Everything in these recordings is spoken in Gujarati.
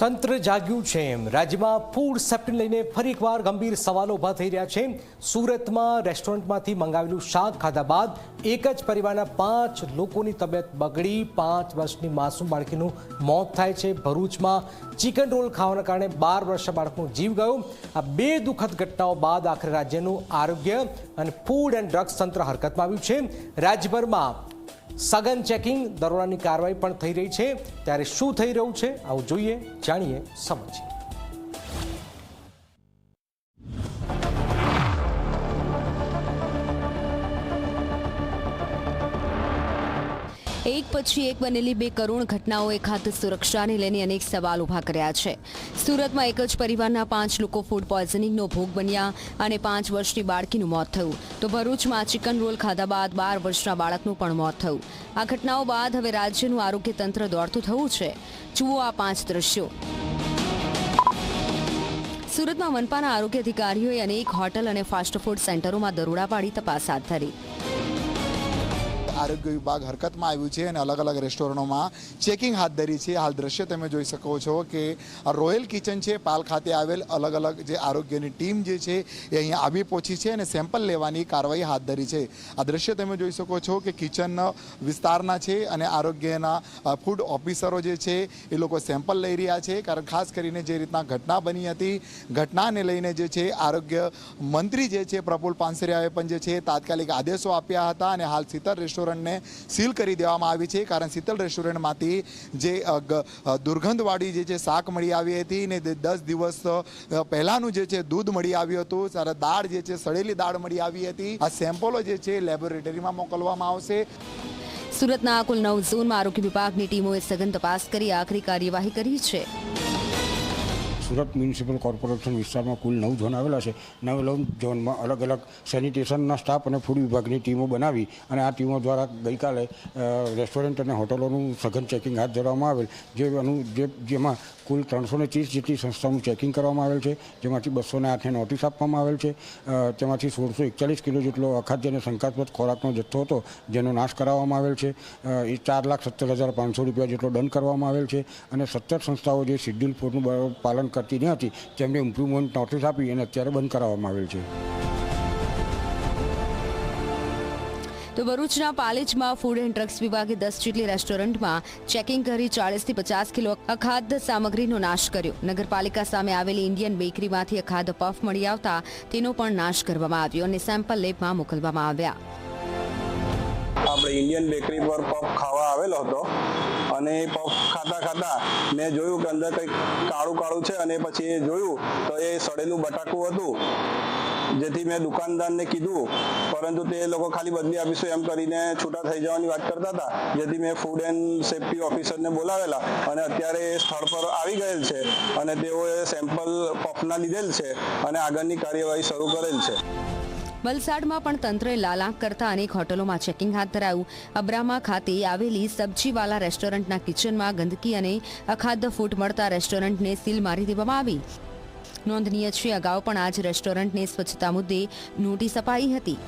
તંત્ર જાગ્યું છે રાજ્યમાં ફૂડ સેફ્ટી લઈને ફરી એકવાર ગંભીર સવાલો ઊભા થઈ રહ્યા છે। સુરતમાં રેસ્ટોરન્ટમાંથી મંગાવેલું શાક ખાધા બાદ એક જ પરિવારના 5 લોકોની તબિયત બગડી 5 વર્ષની માસૂમ બાળકીનું મોત થાય છે। ભરૂચમાં ચિકન રોલ ખાવાના કારણે 12 વર્ષના બાળકનો જીવ ગયો। આ બે દુઃખદ ઘટનાઓ બાદ આખરે રાજ્યનું આરોગ્ય અને ફૂડ એન્ડ ડ્રગ્સ તંત્ર હરકતમાં આવ્યું છે। રાજ્યભરમાં સઘન ચેકિંગ દરોડાની કાર્યવાહી પણ થઈ રહી છે। ત્યારે શું થઈ રહ્યું છે આવું જોઈએ, જાણીએ, સમજીએ। એક પછી એક બનેલી બે કરુણ ઘટનાઓએ ખાદ્ય સુરક્ષાને લઈને અનેક સવાલ ઊભા કર્યા છે। સુરતમાં એક જ પરિવારના 5 લોકો ફૂડ પોઈઝનિંગનો ભોગ બન્યા અને 5 વર્ષની બાળકીનું મોત થયું, તો ભરૂચમાં ચિકન રોલ ખાધા બાદ 12 વર્ષના બાળકનું પણ મોત થયું। આ ઘટનાઓ બાદ હવે રાજ્યનું આરોગ્ય તંત્ર દોડતું થયું છે। જુઓ આ 5 દ્રશ્યો। સુરતમાં મનપાના આરોગ્ય અધિકારીઓએ અનેક હોટલ અને ફાસ્ટ ફૂડ સેન્ટરોમાં દરોડા પાડી તપાસ હાથ ધરી। આરોગ્ય વિભાગ હરકતમાં આવ્યું છે અને અલગ અલગ રેસ્ટોરન્ટોમાં ચેકિંગ હાથ ધરી છે। હાલ દ્રશ્ય તમે જોઈ શકો છો કે રોયલ કિચન છે પાલ ખાતે આવેલ અલગ અલગ જે આરોગ્યની ટીમ જે છે એ અહીંયા આવી પહોંચી છે અને સેમ્પલ લેવાની કાર્યવાહી હાથ ધરી છે। આ દ્રશ્ય તમે જોઈ શકો છો કે કિચન વિસ્તારના છે અને આરોગ્યના ફૂડ ઓફિસરો જે છે એ લોકો સેમ્પલ લઈ રહ્યા છે। કારણ ખાસ કરીને જે રીતના ઘટના બની હતી, ઘટનાને લઈને જે છે આરોગ્ય મંત્રી જે છે પ્રફુલ પાનસરિયાએ પણ જે છે તાત્કાલિક આદેશો આપ્યા હતા અને હાલ શીતલ રેસ્ટોરન્ટને સીલ કરી દેવામાં આવી છે। કારણ શીતલ રેસ્ટોરન્ટમાંથી જે દુર્ગંધવાળી જે છે શાક મળી આવી હતી ને 10 દિવસ પહેલાનું જે છે દૂધ મળી આવ્યું હતું, સારા દાળ જે છે સડેલી દાળ મળી આવી હતી। આ સેમ્પલો જે છે લેબોરેટરીમાં મોકલવામાં આવશે। સુરતના કુલ 9 ઝોનમાં આરોગ્ય વિભાગની ટીમોએ સઘન તપાસ કરી આખરી કાર્યવાહી કરી છે। સુરત મ્યુનિસિપલ કોર્પોરેશન વિસ્તારમાં કુલ 9 ઝોન આવેલા છે। 9 ઝોનમાં અલગ અલગ સેનિટેશનના સ્ટાફ અને ફૂડ વિભાગની ટીમો બનાવી અને આ ટીમો દ્વારા ગઈકાલે રેસ્ટોરન્ટ અને હોટલોનું સઘન ચેકિંગ હાથ ધરવામાં આવેલ, જેમાં કુલ 330 જેટલી સંસ્થાઓનું ચેકિંગ કરવામાં આવેલ છે, જેમાંથી 208ને નોટિસ આપવામાં આવેલ છે। તેમાંથી 1641 કિલો જેટલો અખાદ્ય અને શંકાસ્પદ ખોરાકનો જથ્થો હતો જેનો નાશ કરાવવામાં આવેલ છે। એ 4,70,500 રૂપિયા જેટલો દંડ કરવામાં આવેલ છે અને 17 સંસ્થાઓ જે શેડ્યુલ 4નું પાલન કરતી ન હતી તેમને ઇમ્પ્રુવમેન્ટ નોટિસ આપી અને અત્યારે બંધ કરાવવામાં આવેલ છે। તો ભરૂચના પાલેજમાં ફૂડ એન્ડ ડ્રગ્સ વિભાગે 10 જેટલી રેસ્ટોરન્ટમાં ચેકિંગ કરી 40થી 50 કિલો અખાદ્ય સામગ્રીનો નાશ કર્યો। નગરપાલિકા સામે આવેલી ઇન્ડિયન બેકરીમાંથી અખાદ્ય પફ મળી આવતા તેનો પણ નાશ કરવામાં આવ્યો અને સેમ્પલ લેબમાં મોકલવામાં આવ્યા। આપણે ઇન્ડિયન બેકરી પર પફ ખાવા આવેલો હતો અને પફ ખાતા મેં જોયું કે અંદર કંઈક કાળું છે અને પછી એ જોયું તો એ સડેલું બટાકું હતું, જેથી મેં દુકાનદારને કીધું, પરંતુ તે લોકો ખાલી બદલી આપીશું એમ કરીને છૂટા થઈ જવાની વાત કરતા હતા, જેથી મેં ફૂડ એન્ડ સેફ્ટી ઓફિસરને બોલાવેલા અને અત્યારે સ્થળ પર આવી ગયેલ છે અને તેઓએ સેમ્પલ પફના લીધેલ છે અને આગળની કાર્યવાહી શરૂ કરેલ છે। વલસાડમાં પણ તંત્રએ લાલાંક કરતા અનેક હોટલોમાં ચેકિંગ હાથ ધરાયું। અબ્રામા ખાતે આવેલી સબ્જીવાલા રેસ્ટોરન્ટના કિચનમાં ગંદકી અને અખાદ્ય ફૂડ મળતા રેસ્ટોરન્ટને સીલ મારી દેવામાં આવી। નોંધનીય છે, અગાઉ પણ આ જ રેસ્ટોરન્ટને સ્વચ્છતા મુદ્દે નોટિસ અપાઈ હતી।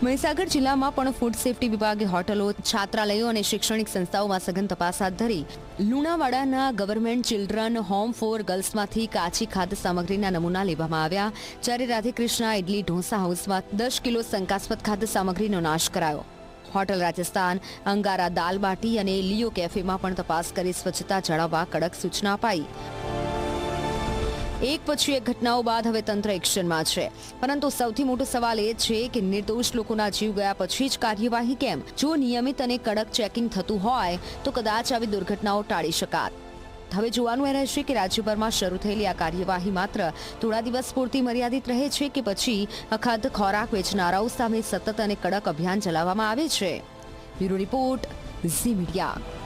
મહીસાગર જિલ્લામાં પણ ફૂડ સેફ્ટી વિભાગે હોટલો, છાત્રાલયો અને શૈક્ષણિક સંસ્થાઓમાં સઘન તપાસ હાથ ધરી। લુણાવાડાના ગવર્મેન્ટ ચિલ્ડ્રન હોમ ફોર ગર્લ્સમાંથી કાચી ખાદ્ય સામગ્રીના નમૂના લેવામાં આવ્યા, જ્યારે રાધેકૃષ્ણા ઇડલી ઢોસા હાઉસમાં 10 કિલો શંકાસ્પદ ખાદ્ય સામગ્રીનો નાશ કરાયો। હોટલ રાજસ્થાન, અંગારા દાલ બાટી અને લિયો કેફેમાં પણ તપાસ કરી સ્વચ્છતા જાળવવા કડક સૂચના અપાઈ। એક પછી એક ઘટનાઓ બાદ હવે તંત્ર એક્શનમાં છે, પરંતુ સૌથી મોટો સવાલ એ છે કે નિર્દોષ લોકોના જીવ ગયા પછી જ કાર્યવાહી કેમ? જો નિયમિત અને કડક ચેકિંગ થતું હોય તો કદાચ આવી દુર્ઘટનાઓ ટાળી શકાત। હવે જોવાનું એ રહેશે કે રાજ્યભરમાં શરૂ થયેલી આ કાર્યવાહી માત્ર થોડા દિવસ પૂરતી મર્યાદિત રહે છે કે પછી અખાદ્ય ખોરાક વેચનારાઓ સામે સતત અને કડક અભિયાન ચલાવવામાં આવે છે। Bureau report, Zee media.